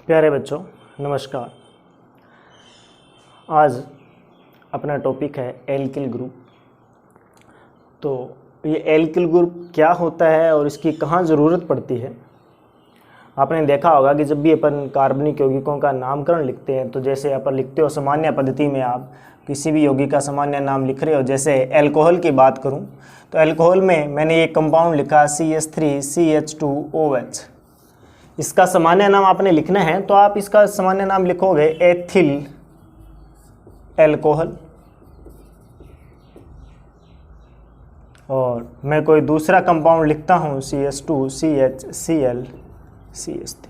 प्यारे बच्चों नमस्कार। आज अपना टॉपिक है एल्किल ग्रुप। तो ये एल्किल ग्रुप क्या होता है और इसकी कहाँ ज़रूरत पड़ती है। आपने देखा होगा कि जब भी अपन कार्बनिक यौगिकों का नामकरण लिखते हैं तो जैसे अपन लिखते हो सामान्य पद्धति में, आप किसी भी यौगिक का सामान्य नाम लिख रहे हो। जैसे अल्कोहल की बात करूं तो अल्कोहल में मैंने ये कंपाउंड लिखा CH3CH2OH। इसका सामान्य नाम आपने लिखना है तो आप इसका सामान्य नाम लिखोगे एथिल अल्कोहल। और मैं कोई दूसरा कंपाउंड लिखता हूँ CH2CHClCH3।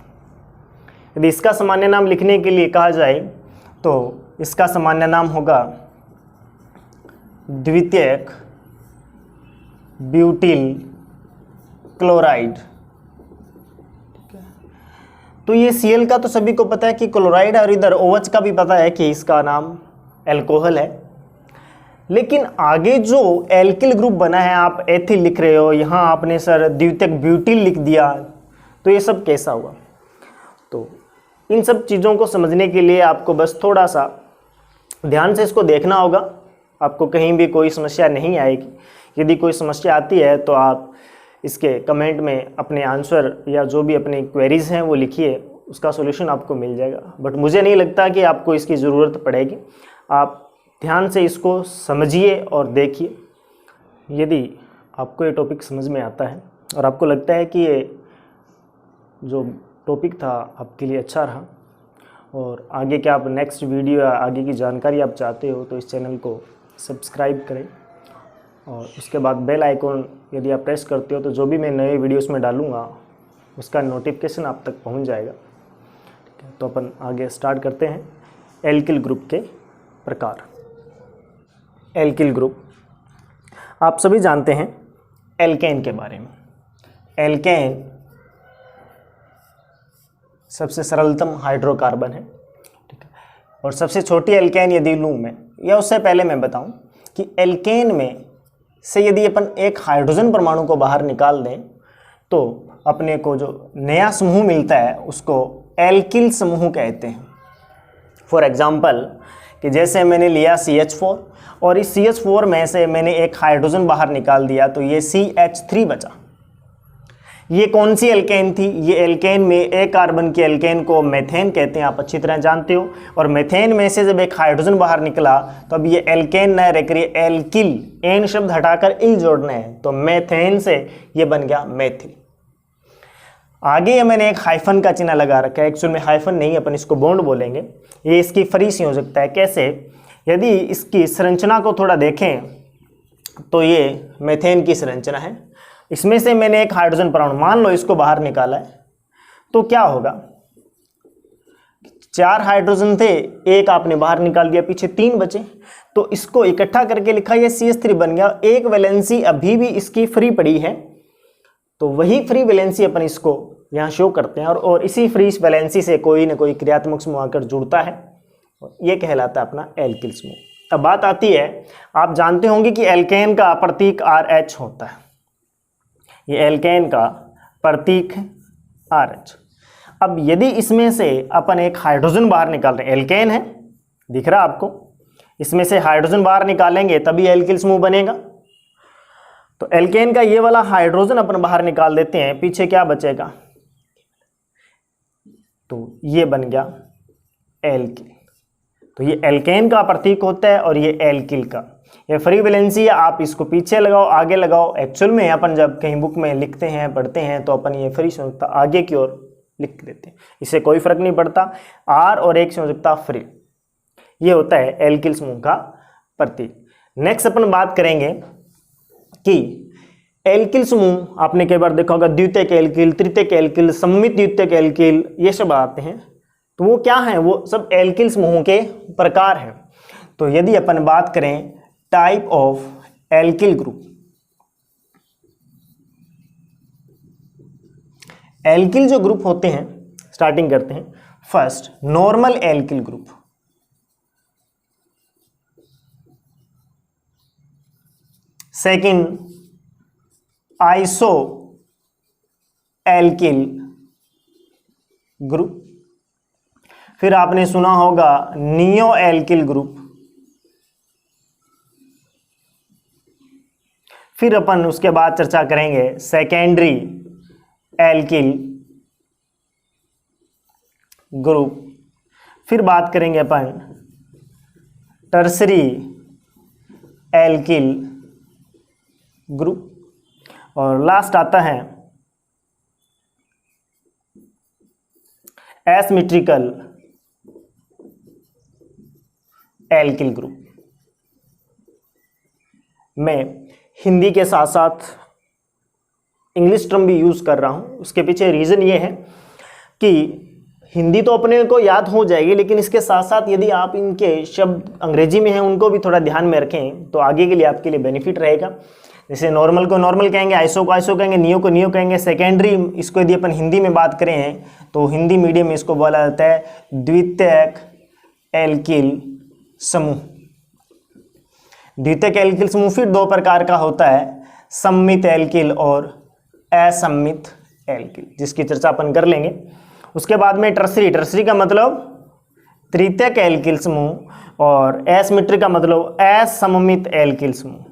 यदि इसका सामान्य नाम लिखने के लिए कहा जाए तो इसका सामान्य नाम होगा द्वितीयक ब्यूटिल क्लोराइड। तो ये Cl का तो सभी को पता है कि क्लोराइड है, और इधर OH का भी पता है कि इसका नाम अल्कोहल है। लेकिन आगे जो एल्किल ग्रुप बना है, आप एथिल लिख रहे हो, यहाँ आपने सर द्वितीयक ब्यूटिल लिख दिया, तो ये सब कैसा हुआ। तो इन सब चीज़ों को समझने के लिए आपको बस थोड़ा सा ध्यान से इसको देखना होगा। आपको कहीं भी कोई समस्या नहीं आएगी। यदि कोई समस्या आती है तो आप इसके कमेंट में अपने आंसर या जो भी अपनी क्वेरीज हैं वो लिखिए, उसका सॉल्यूशन आपको मिल जाएगा। बट मुझे नहीं लगता कि आपको इसकी ज़रूरत पड़ेगी। आप ध्यान से इसको समझिए और देखिए। यदि आपको ये टॉपिक समझ में आता है और आपको लगता है कि ये जो टॉपिक था आपके लिए अच्छा रहा और आगे क्या आप नेक्स्ट वीडियो या आगे की जानकारी आप चाहते हो तो इस चैनल को सब्सक्राइब करें और उसके बाद बेल आइकॉन यदि आप प्रेस करते हो तो जो भी मैं नए वीडियोस में डालूँगा उसका नोटिफिकेशन आप तक पहुंच जाएगा। ठीक है, तो अपन आगे स्टार्ट करते हैं एल्किल ग्रुप के प्रकार। एल्किल ग्रुप आप सभी जानते हैं एल्केन के बारे में। एल्केन सबसे सरलतम हाइड्रोकार्बन है। ठीक है, और सबसे छोटी एल्केन यदि लूँ मैं, या उससे पहले मैं बताऊं कि एल्केन में से यदि अपन एक हाइड्रोजन परमाणु को बाहर निकाल दें तो अपने को जो नया समूह मिलता है उसको एल्किल समूह कहते हैं। फॉर एग्जांपल कि जैसे मैंने लिया CH4 और इस CH4 में से मैंने एक हाइड्रोजन बाहर निकाल दिया तो ये CH3 बचा। ये कौन सी एल्केन थी? ये एल्केन में एक कार्बन की एल्केन को मेथेन कहते हैं, आप अच्छी तरह जानते हो। और मेथेन में से जब एक हाइड्रोजन बाहर निकला तो अब ये एल्केन न रहकर ये एल्किल, एन शब्द हटाकर इल जोड़ना है, तो मेथेन से ये बन गया मेथिल। आगे ये मैंने एक हाइफन का चिन्ह लगा रखा है। एक्चुअल में हाइफन नहीं, अपन इसको बॉन्ड बोलेंगे। ये इसकी फ्री संयोजकता है। कैसे? यदि इसकी संरचना को थोड़ा देखें तो ये मेथेन की संरचना है। इसमें से मैंने एक हाइड्रोजन परमाणु, मान लो इसको बाहर निकाला है, तो क्या होगा? 4 हाइड्रोजन थे, एक आपने बाहर निकाल दिया, पीछे 3 बचे, तो इसको इकट्ठा करके लिखा, ये CH3 बन गया। एक वैलेंसी अभी भी इसकी फ्री पड़ी है, तो वही फ्री वैलेंसी अपन इसको यहाँ शो करते हैं और इसी फ्री वैलेंसी से कोई ना कोई क्रियात्मक समूह आकर जुड़ता है, ये कहलाता है अपना एल्किल समूह। अब बात आती है, आप जानते होंगे कि एल्केन का प्रतीक RH होता है। ये एल्केन का प्रतीक है RH। अब यदि इसमें से अपन एक हाइड्रोजन बाहर निकाल रहे हैं, एल्केन है, दिख रहा आपको, इसमें से हाइड्रोजन बाहर निकालेंगे तभी एल्किल समूह बनेगा। तो एल्केन का ये वाला हाइड्रोजन अपन बाहर निकाल देते हैं, पीछे क्या बचेगा? तो ये बन गया एल्किल। तो ये एल्केन का प्रतीक होता है और ये एल्किल का। ये फ्री वैलेंसी है, आप इसको पीछे लगाओ आगे लगाओ। एक्चुअल में अपन जब कहीं बुक में लिखते हैं पढ़ते हैं तो अपन ये फ्री संयोजकता आगे की ओर लिख देते हैं, इससे कोई फर्क नहीं पड़ता। R और एक संयोजकता फ्री, ये होता है एल्किल समूह का प्रतीक। नेक्स्ट अपन बात करेंगे कि एल्किल समूह आपने कई बार देखा होगा, द्वितीयक एल्किल, तृतीयक एल्किल, सममित द्वितीयक एल्किल, ये सब आते हैं। तो वो क्या है? वो सब एल्किल समूहों के प्रकार हैं। तो यदि अपन बात करें type of alkyl group, alkyl जो ग्रुप होते हैं, स्टार्टिंग करते हैं। First normal alkyl group, second iso alkyl group, फिर आपने सुना होगा नियो एल्किल ग्रुप, फिर अपन उसके बाद चर्चा करेंगे सेकेंडरी एल्किल ग्रुप, फिर बात करेंगे अपन टर्सरी एल्किल ग्रुप, और लास्ट आता है एसिमेट्रिकल एल्किल ग्रुप। मैं हिंदी के साथ साथ इंग्लिश टर्म भी यूज कर रहा हूं, उसके पीछे रीजन ये है कि हिंदी तो अपने को याद हो जाएगी, लेकिन इसके साथ साथ यदि आप इनके शब्द अंग्रेजी में हैं उनको भी थोड़ा ध्यान में रखें तो आगे के लिए आपके लिए बेनिफिट रहेगा। जैसे नॉर्मल को नॉर्मल कहेंगे, आइसो को आइसो कहेंगे, नियो को नियो कहेंगे। सेकेंडरी इसको यदि अपन हिंदी में बात करें तो हिंदी मीडियम में इसको बोला जाता है द्वितीयक एल्किल समूह। द्वितीयक एल्किल समूह फिर दो प्रकार का होता है, सम्मित एल्किल और असम्मित एल्किल, जिसकी चर्चा अपन कर लेंगे। उसके बाद में टर्सरी, टर्सरी का मतलब तृतीयक एल्किल समूह और एसिमेट्रिक का मतलब असममित एल्किल समूह।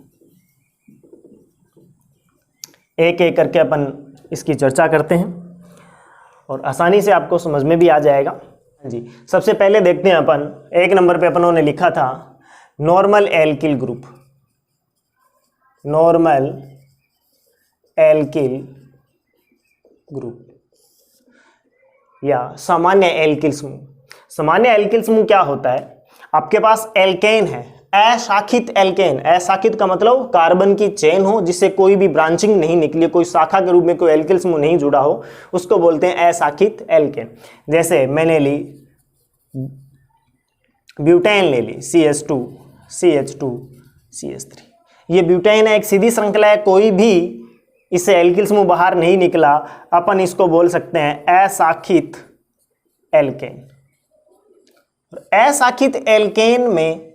एक एक करके अपन इसकी चर्चा करते हैं और आसानी से आपको समझ में भी आ जाएगा जी। सबसे पहले देखते हैं अपन, एक नंबर पे अपनों ने लिखा था normal alkyl group, normal alkyl group या सामान्य एल्किल समूह। सामान्य एल्किल समूह क्या होता है, आपके पास एल्केन है, अशाखित एल्केन, अशाखित का मतलब कार्बन की चेन हो जिससे कोई भी ब्रांचिंग नहीं निकली, कोई शाखा के रूप में कोई एल्किल समूह नहीं जुड़ा हो, उसको बोलते हैं अशाखित एल्केन। जैसे मैंने ली ब्यूटेन ले ली, CH2 CH2 CH3, ये ब्यूटेन है, एक सीधी श्रृंखला है, कोई भी इससे एल्किल समूह बाहर नहीं निकला, अपन इसको बोल सकते हैं अशाखित एल्केन। अशाखित एल्केन में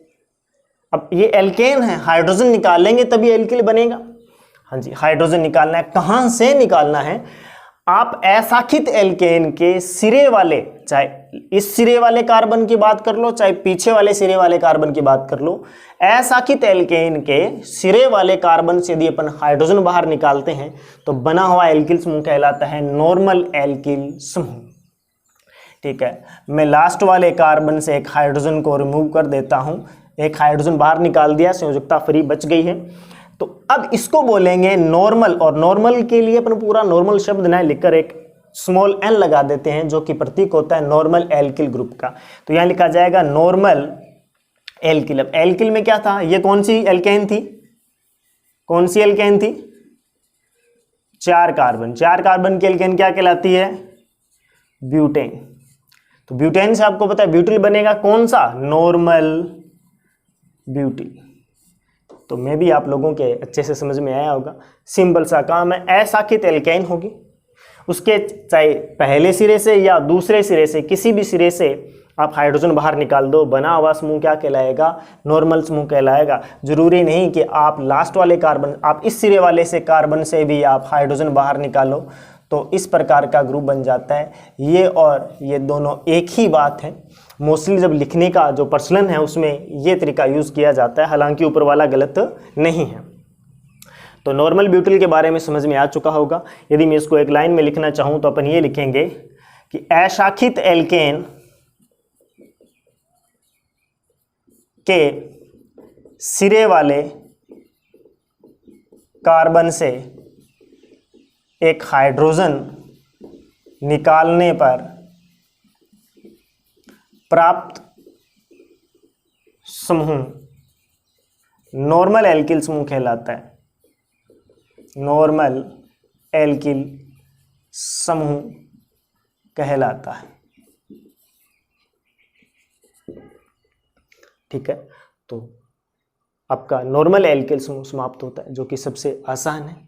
अब ये एल्केन है, हाइड्रोजन निकालेंगे तभी एल्किल बनेगा। हाँ जी, हाइड्रोजन निकालना है, कहां से निकालना है, आप अशाखित एल्केन के सिरे वाले, चाहे इस सिरे वाले कार्बन की बात कर लो चाहे पीछे वाले सिरे वाले कार्बन की बात कर लो, अशाखित एल्केन के सिरे वाले कार्बन से यदि अपन हाइड्रोजन बाहर निकालते हैं तो बना हुआ एल्किल समूह कहलाता है नॉर्मल एल्किल समूह। ठीक है, मैं लास्ट वाले कार्बन से एक हाइड्रोजन को रिमूव कर देता हूं, एक हाइड्रोजन बाहर निकाल दिया, संयोजकता फ्री बच गई है। तो अब इसको बोलेंगे नॉर्मल, और नॉर्मल के लिए अपन पूरा नॉर्मल शब्द ना लिखकर एक स्मॉल n लगा देते हैं जो कि प्रतीक होता है नॉर्मल एल्किल ग्रुप का। तो यहां लिखा जाएगा नॉर्मल एल्किल। अब एल्किल में क्या था, ये कौन सी एल्केन थी, कौन सी एल्केन थी, 4 कार्बन, 4 कार्बन की एल्केन क्या कहलाती है, ब्यूटेन। तो ब्यूटेन से आपको पता है ब्यूटिल बनेगा, कौन सा, नॉर्मल ब्यूटिल। तो मैं भी आप लोगों के अच्छे से समझ में आया होगा, सिंपल सा काम है, अशाखित एल्केन होगी, उसके चाहे पहले सिरे से या दूसरे सिरे से, किसी भी सिरे से आप हाइड्रोजन बाहर निकाल दो, बना हुआ समूह क्या कहलाएगा, नॉर्मल समूह कहलाएगा। जरूरी नहीं कि आप लास्ट वाले कार्बन, आप इस सिरे वाले से कार्बन से भी आप हाइड्रोजन बाहर निकालो तो इस प्रकार का ग्रुप बन जाता है। ये और ये दोनों एक ही बात है, मोस्टली जब लिखने का जो प्रचलन है उसमें ये तरीका यूज़ किया जाता है, हालांकि ऊपर वाला गलत नहीं है। तो नॉर्मल ब्यूटिल के बारे में समझ में आ चुका होगा। यदि मैं इसको एक लाइन में लिखना चाहूँ तो अपन ये लिखेंगे कि अशाखित एल्केन के सिरे वाले कार्बन से एक हाइड्रोजन निकालने पर प्राप्त समूह नॉर्मल एल्किल समूह कहलाता है, नॉर्मल एल्किल समूह कहलाता है। ठीक है, तो आपका नॉर्मल एल्किल समूह समाप्त होता है, जो कि सबसे आसान है।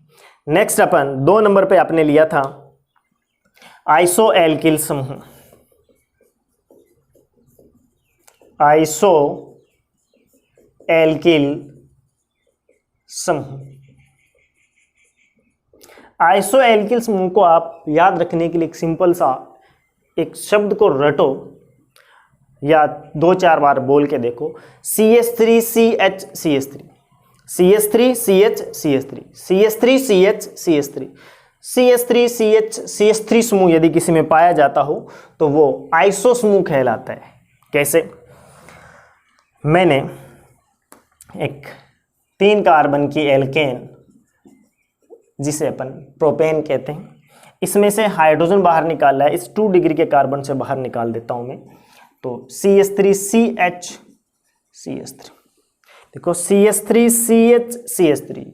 नेक्स्ट अपन 2 नंबर पे आपने लिया था आइसो एल्किल समूह, आइसो एल्किल समूह। आइसो एल्किल समूह को आप याद रखने के लिए एक सिंपल सा एक शब्द को रटो, या 2-4 बार बोल के देखो, CH3CH CH3, CH3CH CH3, CH3CH CH3, CH3CH CH3 समूह यदि किसी में पाया जाता हो तो वो आइसो समूह कहलाता है। कैसे? मैंने एक 3 कार्बन की एल्केन, जिसे अपन प्रोपेन कहते हैं, इसमें से हाइड्रोजन बाहर निकाला है, इस 2 डिग्री के कार्बन से बाहर निकाल देता हूं मैं, तो CH3CH CH3, देखो CH3CH CH3,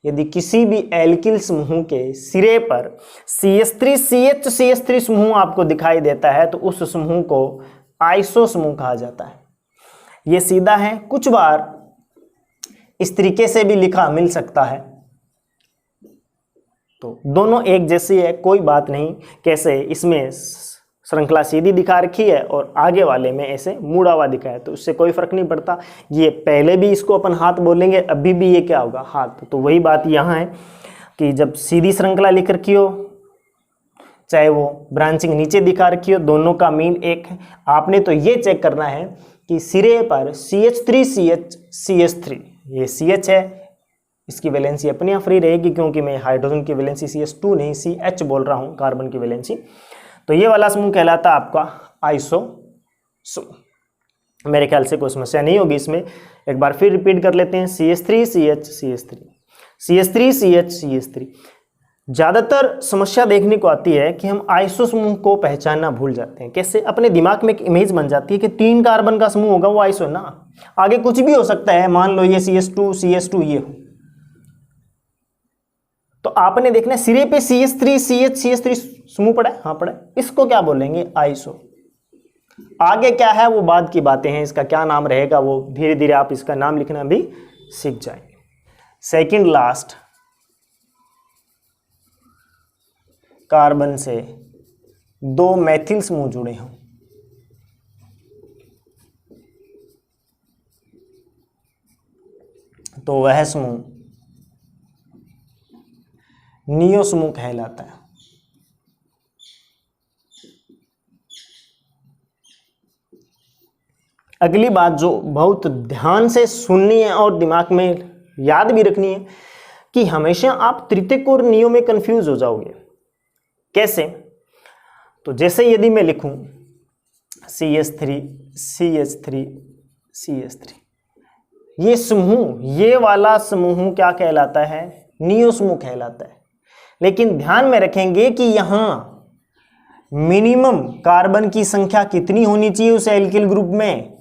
यदि किसी भी एल्किल समूह के सिरे पर CH3CH CH3 समूह आपको दिखाई देता है तो उस समूह को आइसो समूह कहा जाता है। ये सीधा है, कुछ बार इस तरीके से भी लिखा मिल सकता है, तो दोनों एक जैसी है, कोई बात नहीं। कैसे? इसमें श्रृंखला सीधी दिखा रखी है और आगे वाले में ऐसे मुड़ा हुआ दिखा है, तो उससे कोई फर्क नहीं पड़ता। ये पहले भी इसको अपन हाथ बोलेंगे, अभी भी ये क्या होगा? हाथ। तो वही बात यहाँ है कि जब सीधी श्रृंखला लिख रखी हो, चाहे वो ब्रांचिंग नीचे दिखा रखी हो, दोनों का मीन एक है। आपने तो ये चेक करना है कि सिरे पर CH3CH CH3, ये CH है, इसकी वैलेंसी अपने यहाँ फ्री रहेगी, क्योंकि मैं हाइड्रोजन की वैलेंसी CH2 नहीं CH बोल रहा हूँ, कार्बन की वैलेंसी। तो ये वाला समूह कहलाता है आपका आइसो समूह। मेरे ख्याल से कोई समस्या नहीं होगी इसमें। एक बार फिर रिपीट कर लेते हैं, CH3CH CH3, CH3CH CH3। ज़्यादातर समस्या देखने को आती है कि हम आइसो समूह को पहचानना भूल जाते हैं। कैसे? अपने दिमाग में एक इमेज बन जाती है कि 3 कार्बन का समूह होगा वो आइसो ना, आगे कुछ भी हो सकता है, मान लो ये CH2 ये हो, तो आपने देखना सिरे पे CH3 समूह पड़ा है, हाँ पड़ा है, इसको क्या बोलेंगे? आइसो। आगे क्या है वो बाद की बातें हैं, इसका क्या नाम रहेगा वो धीरे धीरे आप इसका नाम लिखना भी सीख जाएंगे। सेकंड लास्ट कार्बन से 2 मैथिल समूह जुड़े हों, तो वह समूह नियो समूह कहलाता है। अगली बात जो बहुत ध्यान से सुननी है और दिमाग में याद भी रखनी है कि हमेशा आप तृतीयक और नियो में कंफ्यूज हो जाओगे। कैसे? तो जैसे यदि मैं लिखूं CH3 CH3 CH3, ये समूह, ये वाला समूह क्या कहलाता है? नियो समूह कहलाता है। लेकिन ध्यान में रखेंगे कि यहां मिनिमम कार्बन की संख्या कितनी होनी चाहिए उस एल्किल ग्रुप में?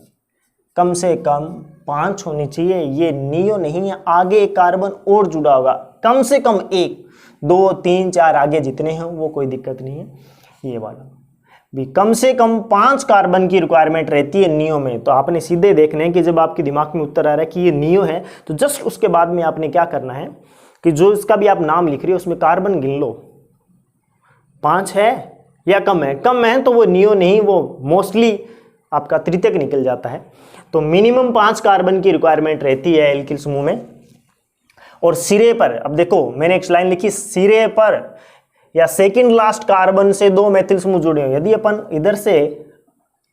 कम से कम 5 होनी चाहिए। ये नियो नहीं है, आगे एक कार्बन और जुड़ा होगा, कम से कम 1, 2, 3, 4 आगे जितने हैं वो कोई दिक्कत नहीं है। ये वाला भी कम से कम 5 कार्बन की रिक्वायरमेंट रहती है नियो में। तो आपने सीधे देखना है कि जब आपके दिमाग में उत्तर आ रहा है कि ये नियो है, तो जस्ट उसके बाद में आपने क्या करना है कि जो इसका भी आप नाम लिख रहे हो उसमें कार्बन गिन लो, 5 है या कम है। कम है तो वो नियो नहीं, वो मोस्टली आपका तृतीयक निकल जाता है। तो मिनिमम 5 कार्बन की रिक्वायरमेंट रहती है एल्किल समूह में। और सिरे पर, अब देखो मैंने एक लाइन लिखी, सिरे पर या सेकंड लास्ट कार्बन से 2 मैथिल समूह जुड़े हो। यदि अपन इधर से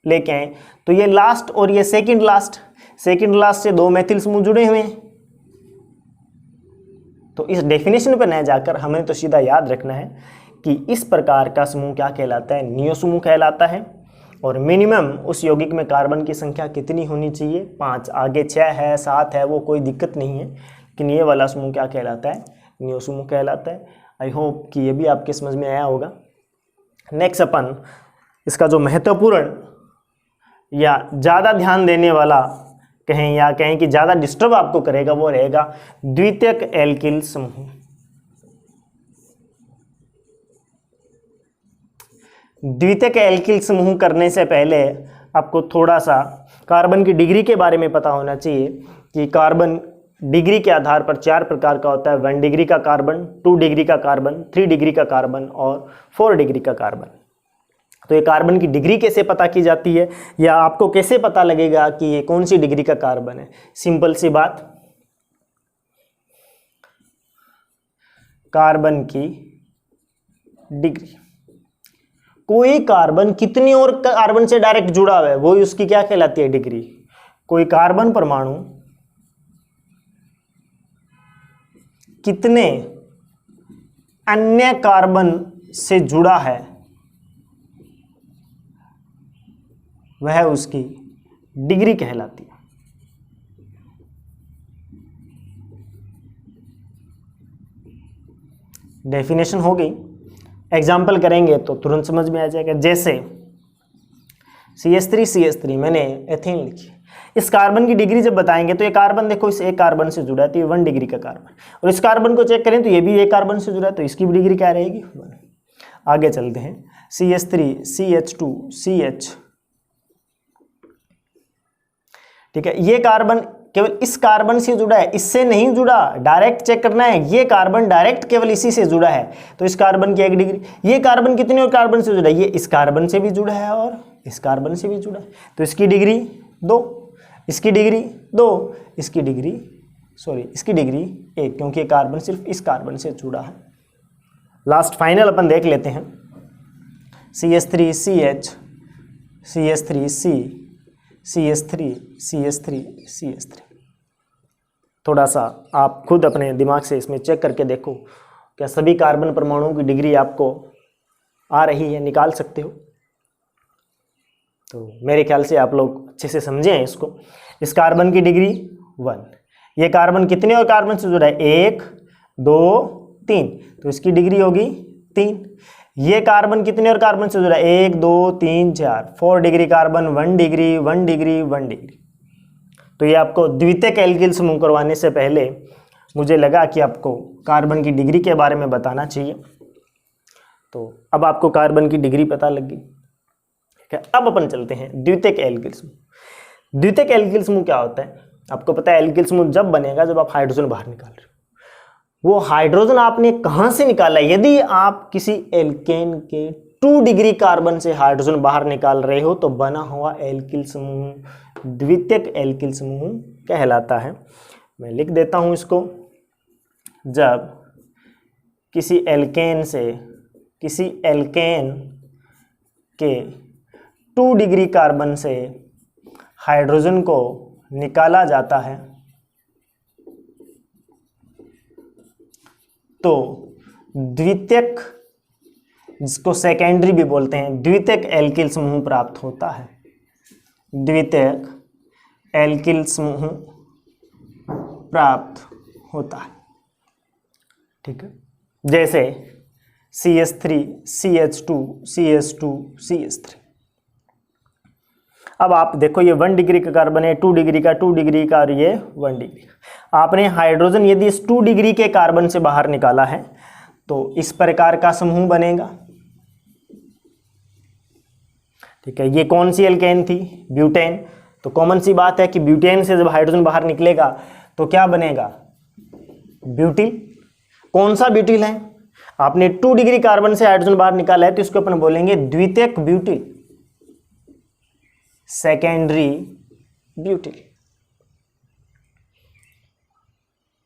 लेके आए तो ये लास्ट और ये सेकंड लास्ट से 2 मैथिल समूह जुड़े हुए हैं। तो इस डेफिनेशन पर न जाकर हमें तो सीधा याद रखना है कि इस प्रकार का समूह क्या कहलाता है? नियो समूह कहलाता है। और मिनिमम उस यौगिक में कार्बन की संख्या कितनी होनी चाहिए? 5, आगे 6 है 7 है वो कोई दिक्कत नहीं है, लेकिन ये वाला समूह क्या कहलाता है? नियो समूह कहलाता है। आई होप कि ये भी आपके समझ में आया होगा। नेक्स्ट अपन इसका जो महत्वपूर्ण या ज़्यादा ध्यान देने वाला कहें या कहें कि ज़्यादा डिस्टर्ब आपको करेगा वो रहेगा द्वितीयक एल्किल समूह। द्वितीयक एल्किल समूह करने से पहले आपको थोड़ा सा कार्बन की डिग्री के बारे में पता होना चाहिए कि कार्बन डिग्री के आधार पर 4 प्रकार का होता है। 1 डिग्री का कार्बन, 2 डिग्री का कार्बन, 3 डिग्री का कार्बन और 4 डिग्री का कार्बन। तो ये कार्बन की डिग्री कैसे पता की जाती है या आपको कैसे पता लगेगा कि ये कौन सी डिग्री का कार्बन है? सिंपल सी बात, कार्बन की डिग्री कोई कार्बन कितनी और कार्बन से डायरेक्ट जुड़ा हुआ है वो उसकी क्या कहलाती है, डिग्री। कोई कार्बन परमाणु कितने अन्य कार्बन से जुड़ा है वह उसकी डिग्री कहलाती है। डेफिनेशन हो गई, एग्जाम्पल करेंगे तो तुरंत समझ में आ जाएगा। जैसे CH3 मैंने एथेन लिखी, इस कार्बन की डिग्री जब बताएंगे तो ये कार्बन देखो इस एक कार्बन से जुड़ा है तो ये 1 डिग्री का कार्बन, और इस कार्बन को चेक करें तो ये भी एक कार्बन से जुड़ा है तो इसकी भी डिग्री क्या रहेगी, 1। आगे चलते हैं, CH3 CH2 CH, ठीक है, ये कार्बन केवल इस कार्बन से जुड़ा है, इससे नहीं जुड़ा, डायरेक्ट चेक करना है, ये कार्बन डायरेक्ट केवल इसी से जुड़ा है तो इस कार्बन की 1 डिग्री। ये कार्बन कितने और कार्बन से जुड़ा है, ये इस कार्बन से भी जुड़ा है और इस कार्बन से भी जुड़ा है तो इसकी डिग्री 2, इसकी डिग्री 2, इसकी डिग्री 1, क्योंकि कार्बन सिर्फ इस कार्बन से जुड़ा है। लास्ट फाइनल अपन देख लेते हैं, CH3 CH CH3 C CH3 CH3 CH3। थोड़ा सा आप खुद अपने दिमाग से इसमें चेक करके देखो क्या सभी कार्बन परमाणुओं की डिग्री आपको आ रही है, निकाल सकते हो। तो मेरे ख्याल से आप लोग अच्छे से समझे हैं इसको। इस कार्बन की डिग्री 1, ये कार्बन कितने और कार्बन से जुड़ा है, 1 2 3 तो इसकी डिग्री होगी 3। ये कार्बन कितने और कार्बन से जुड़ा है, 1 2 3 4, 4 degree carbon, 1 degree 1 degree 1 degree. तो ये आपको द्वितीयक एल्किल समूह करवाने से पहले मुझे लगा कि आपको कार्बन की डिग्री के बारे में बताना चाहिए। तो अब आपको कार्बन की डिग्री पता लग गई, ठीक है। अब अपन चलते हैं द्वितीयक एल्किल समूह। द्वितीयक एल्किल समूह क्या होता है, आपको पता है एल्किल समूह जब बनेगा जब आप हाइड्रोजन बाहर निकाल रहे हो। वो हाइड्रोजन आपने कहां से निकाला है, यदि आप किसी एल्केन के 2 डिग्री कार्बन से हाइड्रोजन बाहर निकाल रहे हो तो बना हुआ एल्किल समूह द्वितीयक एल्किल समूह कहलाता है। मैं लिख देता हूं इसको, जब किसी एल्केन के 2 डिग्री कार्बन से हाइड्रोजन को निकाला जाता है तो द्वितीयक, जिसको सेकेंडरी भी बोलते हैं, द्वितीयक एल्किल समूह प्राप्त होता है। द्वितीयक एल्किल समूह प्राप्त होता है, ठीक है। जैसे CH3 CH2 CH2 CH3। अब आप देखो ये 1 डिग्री का कार्बन है, 2 डिग्री का, 2 डिग्री का और ये 1 डिग्री। आपने हाइड्रोजन यदि इस 2 डिग्री के कार्बन से बाहर निकाला है तो इस प्रकार का समूह बनेगा, ठीक है। ये कौन सी एल्केन थी, ब्यूटेन। तो कॉमन सी बात है कि ब्यूटेन से जब हाइड्रोजन बाहर निकलेगा तो क्या बनेगा, ब्यूटिल। कौन सा ब्यूटिल है, आपने 2 डिग्री कार्बन से हाइड्रोजन बाहर निकाला है तो इसको अपन बोलेंगे द्वितीयक ब्यूटिल, सेकेंडरी ब्यूटिल।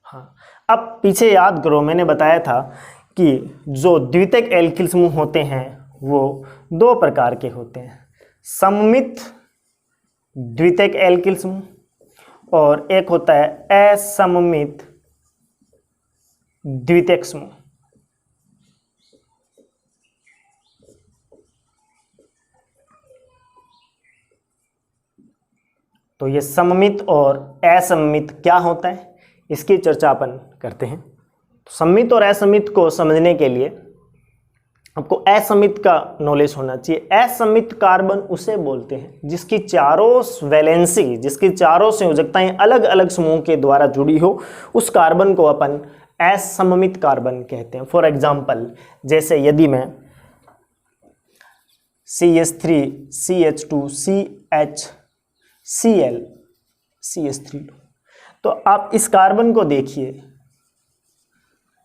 हाँ, अब पीछे याद करो, मैंने बताया था कि जो द्वितीयक एल्किल समूह होते हैं वो 2 प्रकार के होते हैं, सममित द्वितीयक एल्किल समूह और एक होता है असममित द्वितीयक समूह। तो ये सममित और असममित क्या होता है इसकी चर्चा अपन करते हैं। तो सममित और असममित को समझने के लिए आपको असममित का नॉलेज होना चाहिए। असममित कार्बन उसे बोलते हैं जिसकी चारों वैलेंसी, जिसकी चारों संयोजकताएं अलग अलग समूह के द्वारा जुड़ी हो, उस कार्बन को अपन असममित कार्बन कहते हैं। फॉर एग्जाम्पल, जैसे यदि मैं CH3 CH2 CHCl CH3 लो तो आप इस कार्बन को देखिए,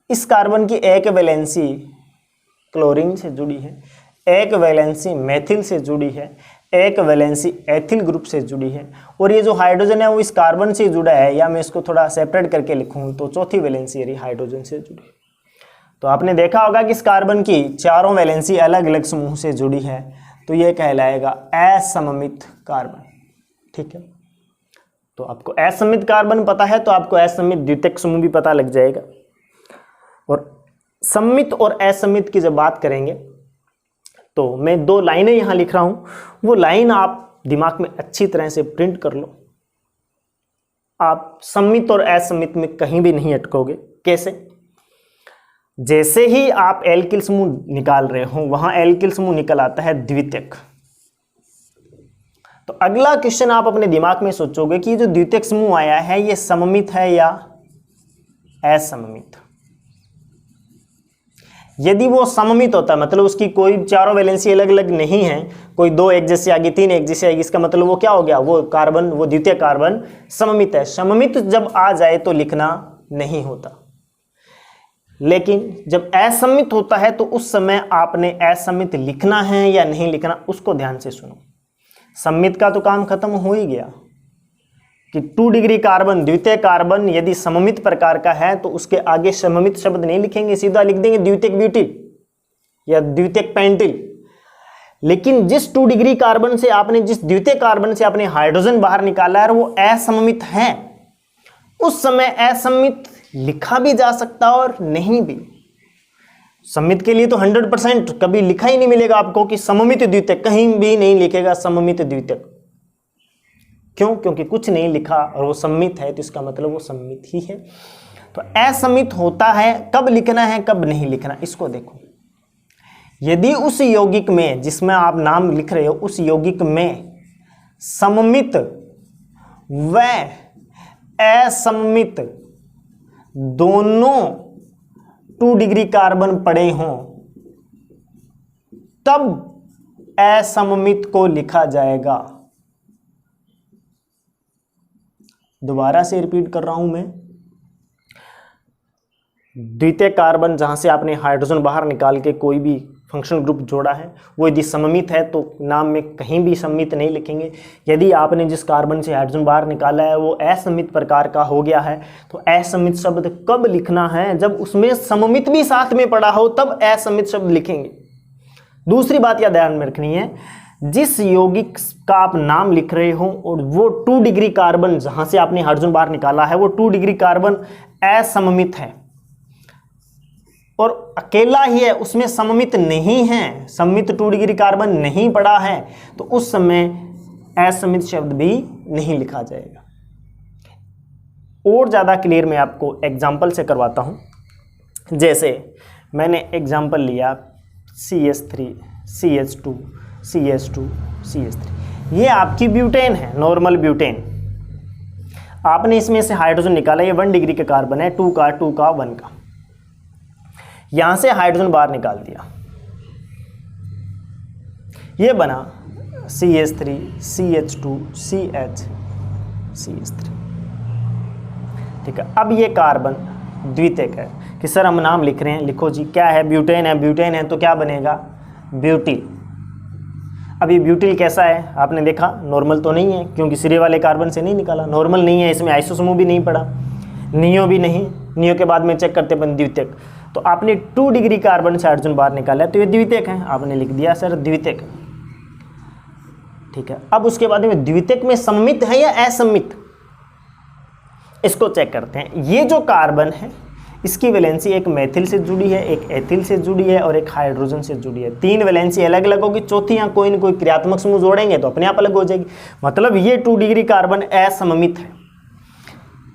इस कार्बन की एक वैलेंसी क्लोरीन से जुड़ी है, एक वैलेंसी मेथिल से जुड़ी है, एक वैलेंसी एथिल ग्रुप से जुड़ी है, और ये जो हाइड्रोजन है वो इस कार्बन से जुड़ा है, या मैं इसको थोड़ा सेपरेट करके लिखूं तो चौथी वैलेंसी हाइड्रोजन से जुड़ी है। तो आपने देखा होगा कि इस कार्बन की चारों वैलेंसी अलग अलग समूह से जुड़ी है, तो ये कहलाएगा असममित कार्बन। ठीक है, तो आपको असममित कार्बन पता है तो आपको असममित द्वितीयक समूह भी पता लग जाएगा। और सममित और असममित की जब बात करेंगे तो मैं 2 लाइनें यहां लिख रहा हूं, वो लाइन आप दिमाग में अच्छी तरह से प्रिंट कर लो। आप सममित और असममित में कहीं भी नहीं अटकोगे। कैसे? जैसे ही आप एल्किल समूह निकाल रहे हो वहां एल्किल समूह निकल आता है द्वितीयक। तो अगला क्वेश्चन आप अपने दिमाग में सोचोगे कि ये जो द्वितीयक समूह आया है ये सममित है या असममित। यदि वो सममित होता मतलब उसकी कोई चारों वैलेंसी अलग अलग नहीं है, कोई 2 एक जैसे आएगी 3 एक जैसे आएगी, इसका मतलब वो क्या हो गया, वो कार्बन, वो द्वितीय कार्बन सममित है। सममित जब आ जाए तो लिखना नहीं होता, लेकिन जब असममित होता है तो उस समय आपने असममित लिखना है या नहीं लिखना उसको ध्यान से सुनो। सममित का तो काम खत्म हो ही गया कि 2 डिग्री कार्बन द्वितीय कार्बन यदि सममित प्रकार का है तो उसके आगे सममित शब्द नहीं लिखेंगे, सीधा लिख देंगे द्वितीयक ब्यूटिल या द्वितीयक पेंटिल। लेकिन जिस 2 डिग्री कार्बन से आपने, जिस द्वितीय कार्बन से आपने हाइड्रोजन बाहर निकाला है वो असममित है, उस समय असममित लिखा भी जा सकता और नहीं भी। सममित के लिए तो 100% कभी लिखा ही नहीं मिलेगा आपको कि सममित द्वितीयक, कहीं भी नहीं लिखेगा सममित द्वितीयक। क्यों? क्योंकि कुछ नहीं लिखा और वो सममित है तो इसका मतलब वो सममित ही है। तो असममित होता है, कब लिखना है कब नहीं लिखना इसको देखो। यदि उस यौगिक में जिसमें आप नाम लिख रहे हो उस यौगिक में सममित व असममित दोनों 2 डिग्री कार्बन पड़े हों तब असममित को लिखा जाएगा। दोबारा से रिपीट कर रहा हूं मैं, द्वितीय कार्बन जहां से आपने हाइड्रोजन बाहर निकाल के कोई भी फंक्शनल ग्रुप जोड़ा है वो यदि सममित है तो नाम में कहीं भी सममित नहीं लिखेंगे। यदि आपने जिस कार्बन से हाइड्रोजन बाहर निकाला है वो असममित प्रकार का हो गया है तो असममित शब्द कब लिखना है, जब उसमें सममित भी साथ में पड़ा हो तब असममित शब्द लिखेंगे। दूसरी बात यह ध्यान में रखनी है, जिस यौगिक का आप नाम लिख रहे हो और वो 2 डिग्री कार्बन जहां से आपने हाइड्रोजन बाहर निकाला है वो 2 डिग्री कार्बन असममित है और अकेला ही है, उसमें सममित नहीं है, सममित 2 डिग्री कार्बन नहीं पड़ा है, तो उस समय असममित शब्द भी नहीं लिखा जाएगा। और ज़्यादा क्लियर मैं आपको एग्जाम्पल से करवाता हूं। जैसे मैंने एग्जाम्पल लिया CH3 CH2 CH2 CH3, ये आपकी ब्यूटेन है, नॉर्मल ब्यूटेन। आपने इसमें से हाइड्रोजन निकाला, ये 1 डिग्री का कार्बन है, 2 का 1 का, यहां से हाइड्रोजन बाहर निकाल दिया, ये बना CH3 CH2 CH CH3। ठीक है, अब ये कार्बन द्वितीयक है कि सर हम नाम लिख रहे हैं, लिखो जी क्या है, ब्यूटेन है, ब्यूटेन है तो क्या बनेगा ब्यूटिल। अब ये ब्यूटिल कैसा है आपने देखा, नॉर्मल तो नहीं है क्योंकि सिरे वाले कार्बन से नहीं निकाला, नॉर्मल नहीं है, इसमें आइसो समूह भी नहीं पड़ा, नियो भी नहीं, नियो के बाद में चेक करते अपन द्वितीयक। तो आपने 2 डिग्री कार्बन से हाइड्रोजन बाहर निकाला है तो ये द्वितीयक है, आपने लिख दिया सर द्वितीयक। ठीक है, अब उसके बाद में द्वितीयक में सममित है या असममित इसको चेक करते हैं। ये जो कार्बन है इसकी वैलेंसी एक मेथिल से जुड़ी है, एक एथिल से जुड़ी है और एक हाइड्रोजन से जुड़ी है। 3 वैलेंसी अलग अलग होगी, चौथी यहाँ कोई न कोई क्रियात्मक समूह जोड़ेंगे तो अपने आप अलग हो जाएगी। मतलब ये 2 डिग्री कार्बन असममित है।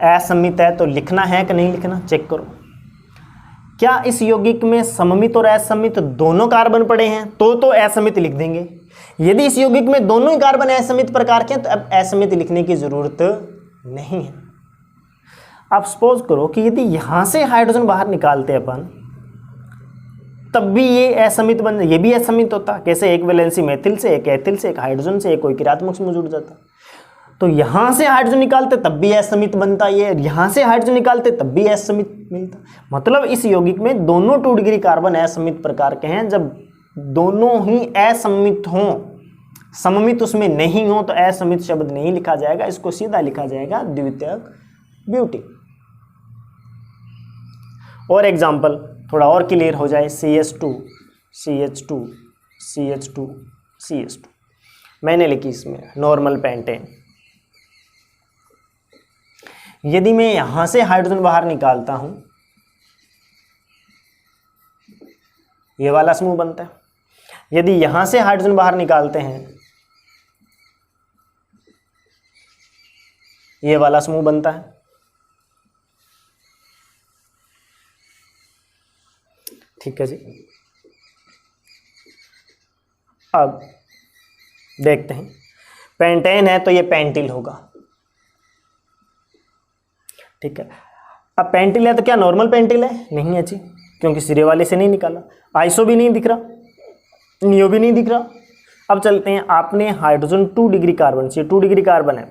असममित है तो लिखना है कि नहीं लिखना चेक करो। क्या इस यौगिक में सममित और असममित दोनों कार्बन पड़े हैं तो असममित लिख देंगे। यदि इस यौगिक में दोनों ही कार्बन असममित प्रकार के हैं तो अब असममित लिखने की जरूरत नहीं है। आप सपोज करो कि यदि यहां से हाइड्रोजन बाहर निकालते अपन तब भी ये असममित बन, ये भी असममित होता। कैसे, एक वैलेंसी मेथिल से, एक एथिल से, एक हाइड्रोजन से, एक कोई क्रियात्मक समूह जुड़ जाता। तो यहां से हाइड्रोजन निकालते तब भी असममित बनता, ये यहां से हाइड्रोजन निकालते तब भी असममित मिलता। मतलब इस यौगिक में दोनों 2 डिग्री कार्बन असममित प्रकार के हैं। जब दोनों ही असममित हों, सममित उसमें नहीं हो तो असममित शब्द नहीं लिखा जाएगा, इसको सीधा लिखा जाएगा द्वितीयक ब्यूटिल। और एग्जाम्पल थोड़ा और क्लियर हो जाए, CH2 CH2 CH2 CH2 मैंने लिखी इसमें नॉर्मल पेंटेन। यदि मैं यहां से हाइड्रोजन बाहर निकालता हूं, ये वाला समूह बनता है। यदि यहां से हाइड्रोजन बाहर निकालते हैं, ये वाला समूह बनता है। ठीक है जी। अब देखते हैं, पेंटेन है तो ये पेंटिल होगा। ठीक है, अब पेंटिल है तो क्या नॉर्मल पेंटिल है? नहीं है जी, क्योंकि सिरे वाले से नहीं निकाला। आइसो भी नहीं दिख रहा, नियो भी नहीं दिख रहा। अब चलते हैं, आपने हाइड्रोजन 2 डिग्री कार्बन से, 2 डिग्री कार्बन है,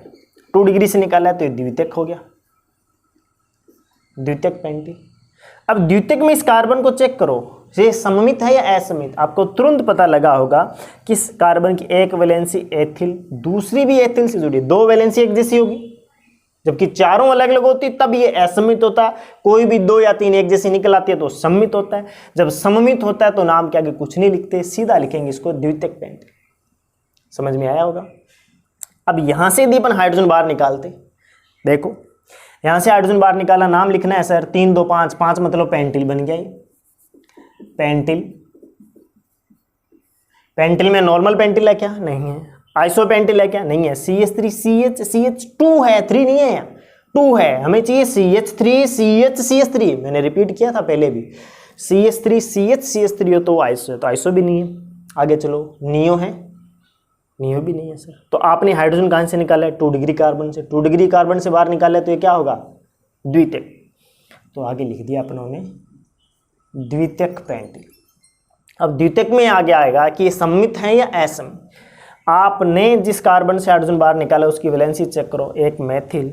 2 डिग्री से निकाला है तो ये द्वितीयक हो गया, द्वितीयक पेंटिल। अब द्वितीयक में इस कार्बन को चेक करो, ये सममित है या असममित। आपको तुरंत पता लगा होगा कि इस कार्बन की एक वैलेंसी एथिल, दूसरी भी एथिल से जुड़ी, 2 वैलेंसी एक जैसी होगी। जबकि चारों अलग अलग होती तब ये असममित होता है। कोई भी 2 या 3 एक जैसी निकल आती है तो सममित होता है। जब सममित होता है तो नाम के आगे कुछ नहीं लिखते, सीधा लिखेंगे इसको द्वितीयक पेंटिल। समझ में आया होगा। अब यहां से यदि अपन हाइड्रोजन बाहर निकालते, देखो यहां से हाइड्रोजन बाहर निकाला, नाम लिखना है सर 3 2 5, 5 मतलब पेंटिल बन गया। ये पेंटिल, पेंटिल में नॉर्मल पेंटिल है क्या? नहीं है। आइसो पेंटिल है क्या? नहीं है। CH3 CH2 है, 3 नहीं है, 2 है। हमें चाहिए CH3 CH3। मैंने रिपीट किया था पहले भी, CH3 CH3 हो तो आइसो है, तो आइसो भी नहीं है। आगे चलो, नियो है, नियो भी नहीं है सर। तो आपने हाइड्रोजन कहां से निकाला है? 2 डिग्री कार्बन से। 2 डिग्री कार्बन से बाहर निकाला है तो ये क्या होगा? द्वितीयक। तो आगे लिख दिया अपनों ने द्वितीयक पेंटिल। अब द्वितीयक में आगे आएगा कि ये सममित है या असममित। आपने जिस कार्बन से हाइड्रोजन बाहर निकाला उसकी वैलेंसी चेक करो, एक मेथिल,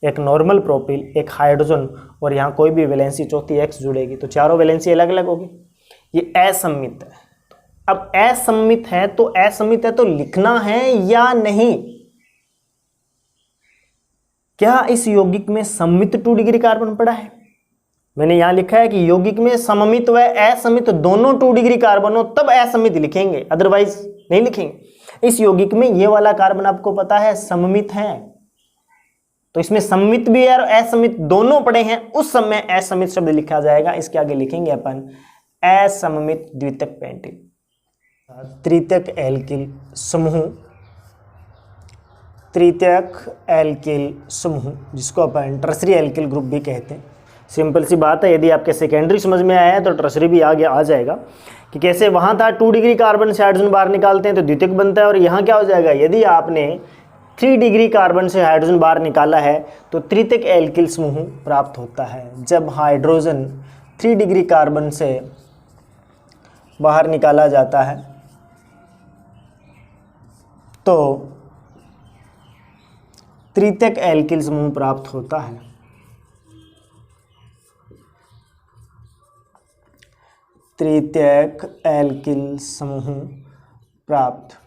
एक नॉर्मल प्रोपिल, एक हाइड्रोजन, और यहाँ कोई भी वैलेंसी चौथी एक्स जुड़ेगी, तो चारों वैलेंसी अलग अलग होगी। ये असममित है। अब असममित है तो लिखना है या नहीं? क्या इस यौगिक में सममित 2 डिग्री कार्बन पड़ा है? मैंने यहां लिखा है कि यौगिक में सममित व असममित दोनों 2 डिग्री कार्बन हो तब असममित लिखेंगे, अदरवाइज नहीं लिखेंगे। इस यौगिक में ये वाला कार्बन आपको पता है सममित है, तो इसमें सममित भी है और असममित दोनों पड़े हैं, उस समय असममित शब्द लिखा जाएगा। इसके आगे लिखेंगे अपन असममित द्वितीयक पेंटिल। तृतीयक एल्किल समूह, तृतीयक एल्किल समूह जिसको अपन टर्सरी एल्किल ग्रुप भी कहते हैं। सिंपल सी बात है, यदि आपके सेकेंडरी समझ में आया है तो टर्सरी भी आगे आ जाएगा कि कैसे। वहाँ था 2 डिग्री कार्बन से हाइड्रोजन बाहर निकालते हैं तो द्वितीयक बनता है, और यहाँ क्या हो जाएगा, यदि आपने 3 डिग्री कार्बन से हाइड्रोजन बाहर निकाला है तो तृतीयक एल्किल समूह प्राप्त होता है। जब हाइड्रोजन 3 डिग्री कार्बन से बाहर निकाला जाता है तो तृतीयक एल्किल समूह प्राप्त होता है। तृतीयक एल्किल समूह प्राप्त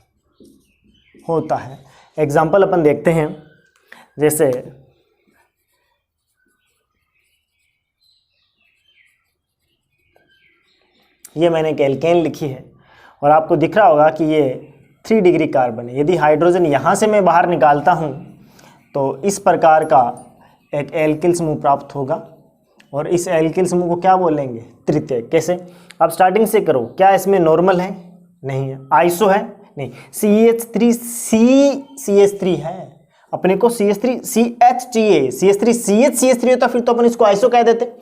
होता है। एग्जाम्पल अपन देखते हैं, जैसे ये मैंने एक एल्केन लिखी है और आपको दिख रहा होगा कि ये 3 डिग्री कार्बन है। यदि हाइड्रोजन यहाँ से मैं बाहर निकालता हूँ तो इस प्रकार का एक एल्किल समूह प्राप्त होगा, और इस एल्किल समूह को क्या बोलेंगे? तृतीयक। कैसे? अब स्टार्टिंग से करो, क्या इसमें नॉर्मल है? नहीं है। आइसो है? नहीं। CH3 CH3 है, अपने को CH3 CH चाहिए, CH3 CH3 होता फिर तो अपन इसको आइसो कह देते,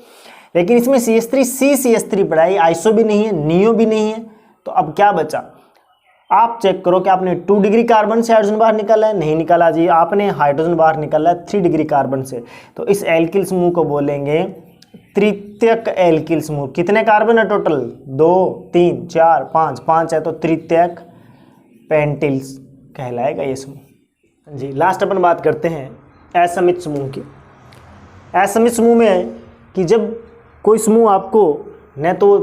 लेकिन इसमें CH3 CH3 पड़ा है, आइसो भी नहीं है, नियो भी नहीं है, तो अब क्या बचा? आप चेक करो कि आपने 2 डिग्री कार्बन से हाइड्रोजन बाहर निकाला है? नहीं निकाला जी। आपने हाइड्रोजन बाहर निकाला है 3 डिग्री कार्बन से, तो इस एल्किल समूह को बोलेंगे तृतीयक एल्किल समूह। कितने कार्बन है टोटल? 2 3 4 5, 5 है तो तृतीयक पेंटिल्स कहलाएगा ये समूह जी। लास्ट अपन बात करते हैं असममित समूह की। असममित समूह में कि जब कोई समूह आपको न तो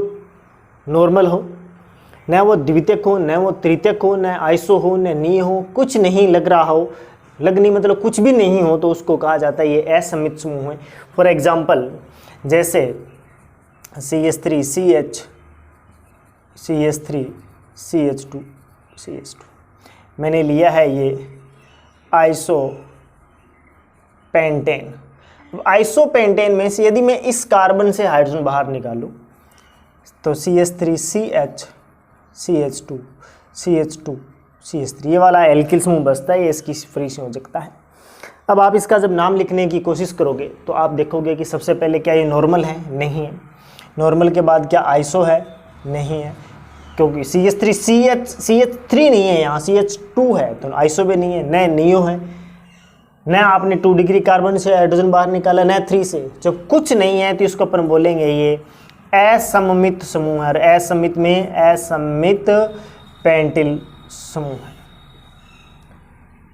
नॉर्मल हो, न वो द्वितीयक हो, न वो तृतीयक हो, न आइसो हो, न नी हो, कुछ नहीं लग रहा हो, लगनी मतलब कुछ भी नहीं हो, तो उसको कहा जाता है ये असममित समूह है। फॉर एग्जाम्पल, जैसे CH3 CH, CH3 CH2 CH2। मैंने लिया है ये आइसोपेंटेन। आइसोपेंटेन में से यदि मैं इस कार्बन से हाइड्रोजन बाहर निकालूं तो CH3 CH, CH2 CH2 CH3, ये वाला एल्किल समूह बचता है, ये इसकी फ्री संयोजकता है। अब आप इसका जब नाम लिखने की कोशिश करोगे तो आप देखोगे कि सबसे पहले क्या ये नॉर्मल है, नहीं है। नॉर्मल के बाद क्या आइसो है, नहीं है, क्योंकि CH3 CH3 नहीं है, यहाँ CH2 है, तो आइसो भी नहीं है, न नियो है, न आपने 2 डिग्री कार्बन से हाइड्रोजन बाहर निकाला, न 3 से। जब कुछ नहीं है तो इसको अपन बोलेंगे ये असममित समूह है, और असममित में असममित पेंटिल समूह है।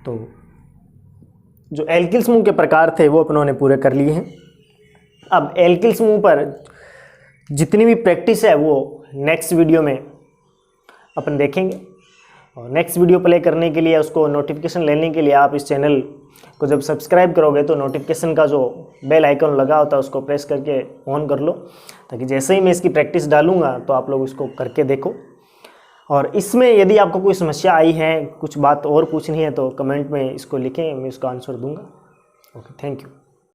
तो जो एल्किल समूह के प्रकार थे वो अपनों ने पूरे कर लिए हैं। अब एल्किल समूह पर जितनी भी प्रैक्टिस है वो नेक्स्ट वीडियो में अपन देखेंगे, और नेक्स्ट वीडियो प्ले करने के लिए, उसको नोटिफिकेशन लेने के लिए आप इस चैनल को जब सब्सक्राइब करोगे तो नोटिफिकेशन का जो बेल आइकन लगा होता है उसको प्रेस करके ऑन कर लो, ताकि जैसे ही मैं इसकी प्रैक्टिस डालूंगा तो आप लोग इसको करके देखो। और इसमें यदि आपको कोई समस्या आई है, कुछ बात और पूछनी है तो कमेंट में इसको लिखें, मैं इसका आंसर दूंगा। Okay, thank you.